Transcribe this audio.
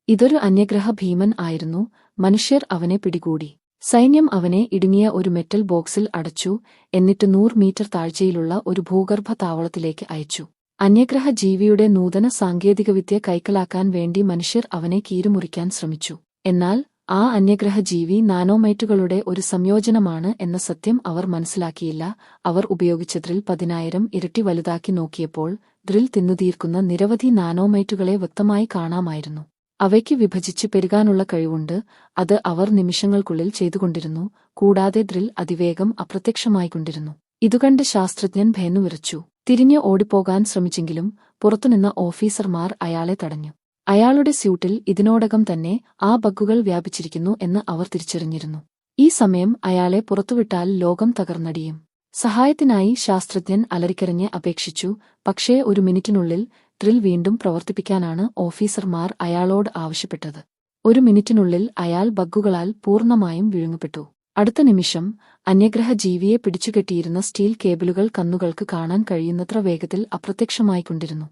ഇതൊരു അന്യഗ്രഹ ഭീമൻ ആയിരുന്നു. മനുഷ്യർ അവനെ പിടികൂടി. സൈന്യം അവനെ ഇടുങ്ങിയ ഒരു മെറ്റൽ ബോക്സിൽ അടച്ചു, എന്നിട്ട് 100 മീറ്റർ താഴ്ചയിലുള്ള ഒരു ഭൂഗർഭ താവളത്തിലേക്ക് അയച്ചു. അന്യഗ്രഹ ജീവിയുടെ നൂതന സാങ്കേതികവിദ്യ കൈക്കലാക്കാൻ വേണ്ടി മനുഷ്യർ അവനെ കീറുമുറിക്കാൻ ശ്രമിച്ചു. എന്നാൽ ആ അന്യഗ്രഹ ജീവി നാനോമൈറ്റുകളുടെ ഒരു സംയോജനമാണ് എന്ന സത്യം അവർ മനസ്സിലാക്കിയില്ല. അവർ ഉപയോഗിച്ച ഡ്രിൽ 10,000 ഇരട്ടി വലുതാക്കി നോക്കിയപ്പോൾ ഡ്രിൽ തിന്നുതീർക്കുന്ന നിരവധി നാനോമൈറ്റുകളെ വ്യക്തമായി കാണാമായിരുന്നു. അവയ്ക്ക് വിഭജിച്ച് പെരുകാനുള്ള കഴിവുണ്ട്. അത് അവർ നിമിഷങ്ങൾക്കുള്ളിൽ ചെയ്തുകൊണ്ടിരുന്നു. കൂടാതെ ഡ്രിൽ അതിവേഗം അപ്രത്യക്ഷമായിക്കൊണ്ടിരുന്നു. ഇതുകണ്ട് ശാസ്ത്രജ്ഞൻ ഭയന്നുവിറച്ചു. തിരിഞ്ഞ് ഓടിപ്പോകാൻ ശ്രമിച്ചെങ്കിലും പുറത്തുനിന്ന ഓഫീസർമാർ അയാളെ തടഞ്ഞു. അയാളുടെ സ്യൂട്ടിൽ ഇതിനോടകം തന്നെ ആ ബഗ്ഗുകൾ വ്യാപിച്ചിരിക്കുന്നു എന്ന് അവർ തിരിച്ചറിഞ്ഞിരുന്നു. ഈ സമയം അയാളെ പുറത്തുവിട്ടാൽ ലോകം തകർന്നടിയും. സഹായത്തിനായി ശാസ്ത്രജ്ഞൻ അലറിക്കരഞ്ഞ് അപേക്ഷിച്ചു. പക്ഷേ 1 മിനിറ്റിനുള്ളിൽ ഡ്രിൽ വീണ്ടും പ്രവർത്തിപ്പിക്കാനാണ് ഓഫീസർമാർ അയാളോട് ആവശ്യപ്പെട്ടത്. 1 മിനിറ്റിനുള്ളിൽ അയാൾ ബഗ്ഗുകളാൽ പൂർണ്ണമായും വിഴുങ്ങപ്പെട്ടു. അടുത്ത നിമിഷം അന്യഗ്രഹ ജീവിയെ പിടിച്ചുകെട്ടിയിരുന്ന സ്റ്റീൽ കേബിളുകൾ കണ്ണുകൾക്ക് കാണാൻ കഴിയുന്നത്ര വേഗത്തിൽ അപ്രത്യക്ഷമായിക്കൊണ്ടിരുന്നു.